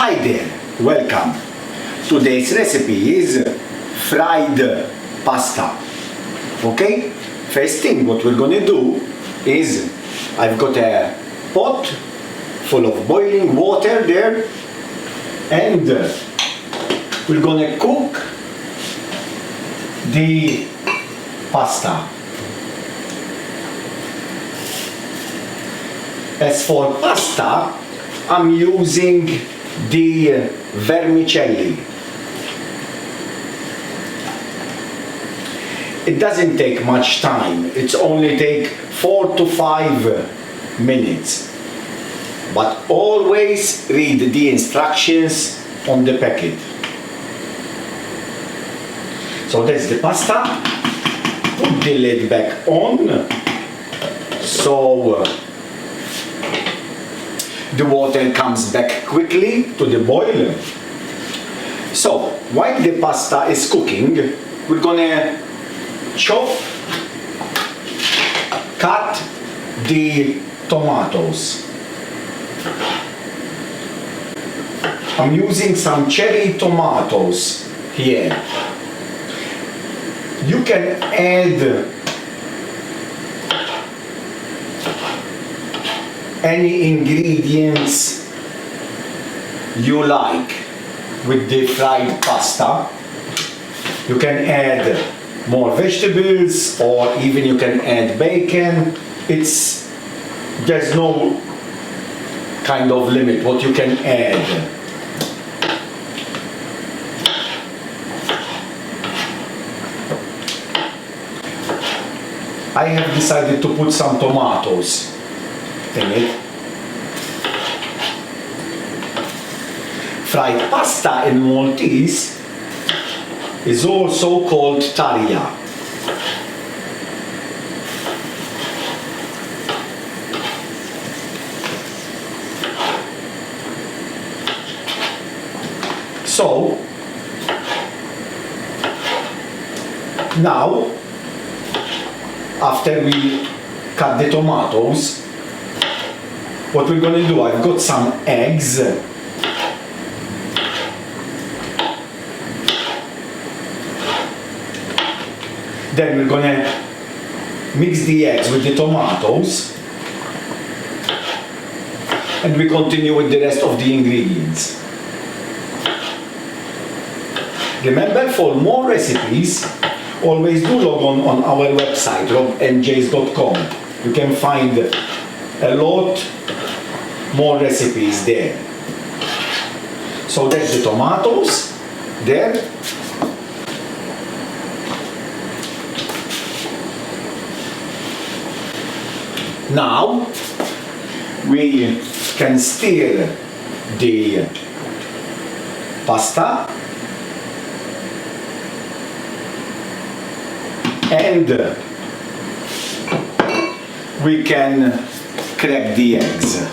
Hi there, welcome. Today's recipe is fried pasta. Okay? First thing what we're gonna do is I've got a pot full of boiling water there, and we're gonna cook the pasta. As for pasta, I'm using the vermicelli. It doesn't take much time. It's only take 4 to 5 minutes. But always read the instructions on the packet. So that's the pasta. Put the lid back on. So the water comes back quickly to the boil. So while the pasta is cooking, we're gonna cut the tomatoes. I'm using some cherry tomatoes here. You can add any ingredients you like with the fried pasta. You can add more vegetables, or even you can add bacon. There's no kind of limit what you can add. I have decided to put some tomatoes in it. Fried pasta in Maltese is also called �ฑ𝐢𝐤𝐤. So now, after we cut the tomatoes, what we're going to do, I've got some eggs. Then we're going to mix the eggs with the tomatoes, and we continue with the rest of the ingredients. Remember, for more recipes, always do log on our website, 𝐭𝐡𝐢𝐤𝐞.com. You can find a lot more recipes there. So that's the tomatoes there. Now we can stir the pasta, and we can crack the eggs.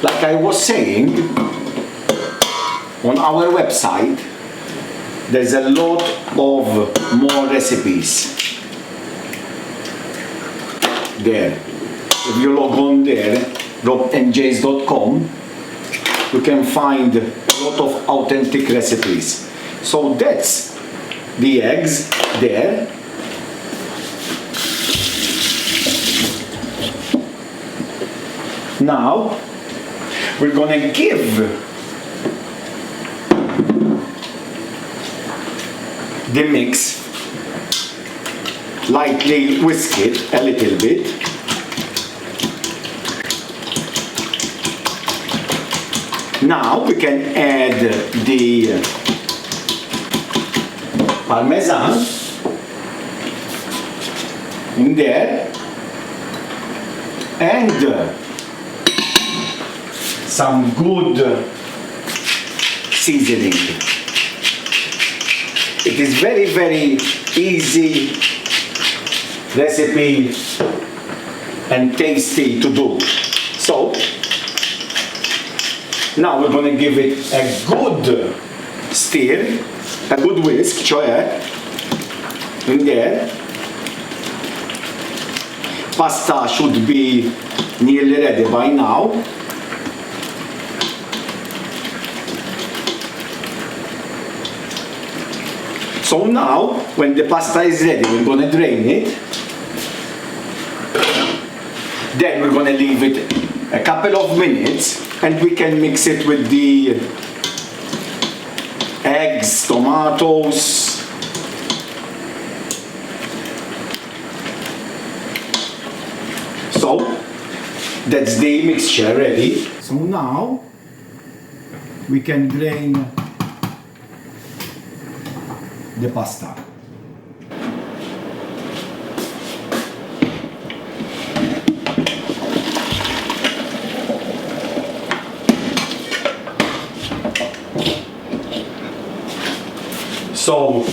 Like I was saying, on our website there's a lot of more recipes there. If you log on there, 𝐭𝐡𝐢𝐤𝐿.com, you can find a lot of authentic recipes. So that's the eggs there. Now we're gonna give the mix, lightly whisk it a little bit. Now we can add the parmesan in there, and some good seasoning. It is very, very easy recipe and tasty to do. So now we're going to give it a good stir, a good whisk, in there. Pasta should be nearly ready by now. So now, when the pasta is ready, we're going to drain it. Then we're going to leave it a couple of minutes and we can mix it with the eggs, tomatoes. So that's the mixture ready. So now we can drain the pasta. So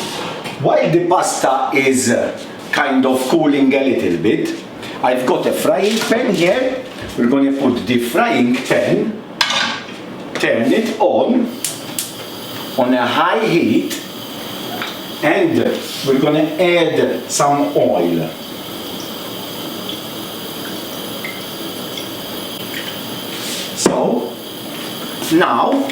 while the pasta is kind of cooling a little bit, I've got a frying pan here. We're going to put the frying pan, turn it on a high heat, and we're going to add some oil. So now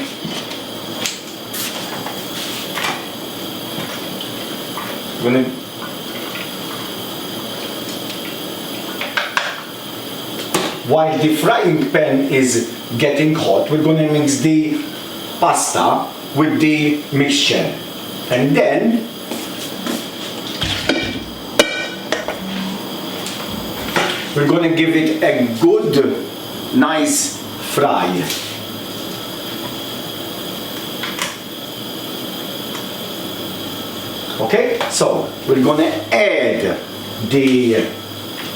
while the frying pan is getting hot, we're going to mix the pasta with the mixture, and then we're going to give it a good, nice fry. Okay, so we're going to add the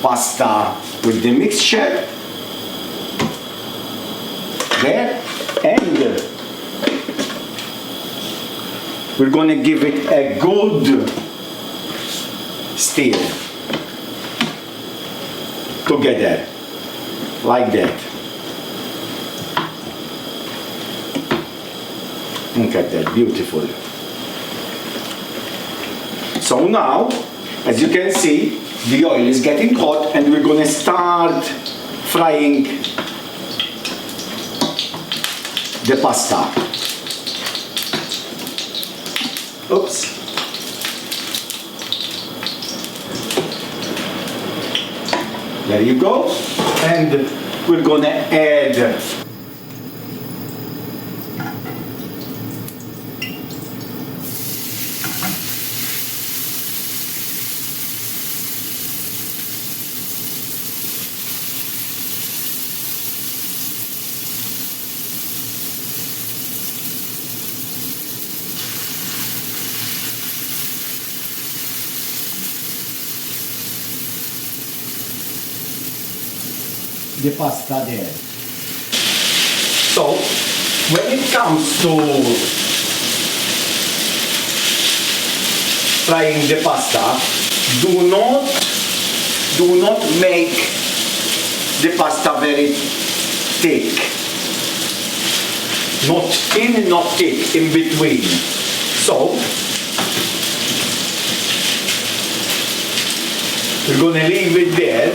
pasta with the mixture there, and we're going to give it a good stir together like that. Look at that, beautiful. So now, as you can see, the oil is getting hot and we're going to start frying the pasta. Oops. There you go. And we're going to add the pasta there. So when it comes to frying the pasta, do not make the pasta very thick. Not thin, not thick, in between. So we're going to leave it there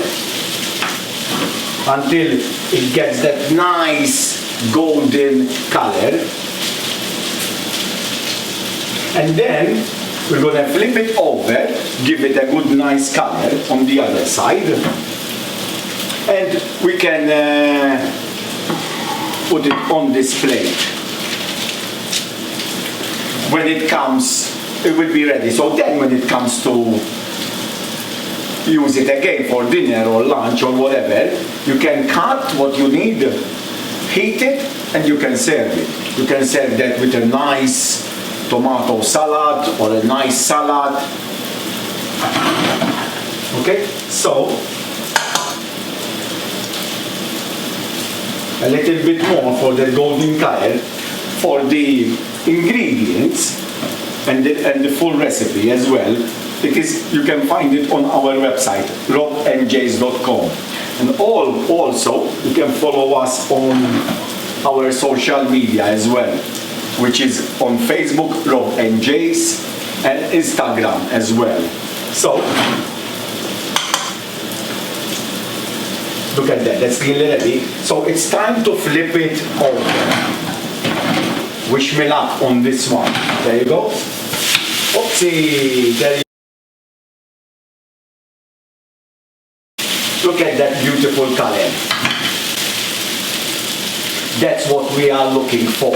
until it gets that nice golden color, and then we're going to flip it over, give it a good nice color on the other side, and we can put it on this plate. When it comes, it will be ready. So then when it comes to use it again for dinner or lunch or whatever, you can cut what you need, heat it, and you can serve it. You can serve that with a nice tomato salad or a nice salad. Okay, so a little bit more for the golden color for the ingredients and the full recipe as well. You can find it on our website, 𝐤𝐤𝐤𝐻.com. And also, you can follow us on our social media as well, which is on Facebook, 𝐤𝐤𝐤𝐻, and Instagram as well. So, Look at that, that's nearly ready. So it's time to flip it over. Wish me luck on this one. There you go. Oopsie, there you Look at that beautiful color. That's what we are looking for.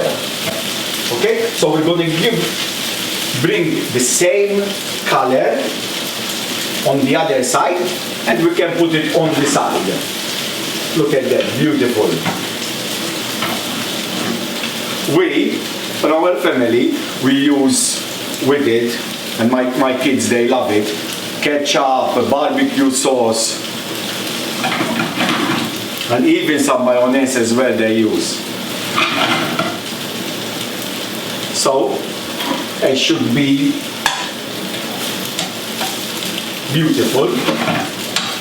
Okay, so we're going to bring the same color on the other side, and we can put it on the side. Look at that, beautiful. We, in our family, we use with it, and my kids, they love it, ketchup, barbecue sauce, and even some mayonnaise as well they use. So it should be beautiful,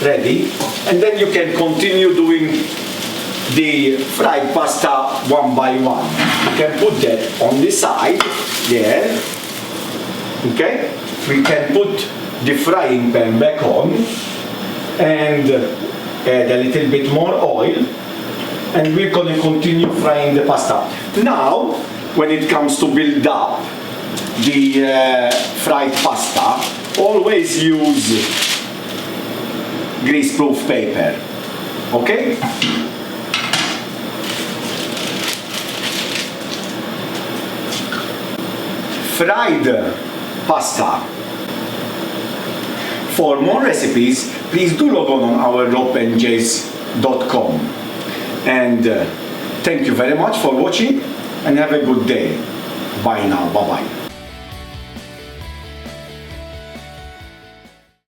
ready, and then you can continue doing the fried pasta one by one. You can put that on the side there. Okay, we can put the frying pan back on and add a little bit more oil, and we're going to continue frying the pasta. Now, when it comes to build up the fried pasta, always use grease-proof paper. Okay? Fried pasta. For more recipes, please do log on our ropandjays.com. And thank you very much for watching, and have a good day. Bye now. Bye-bye.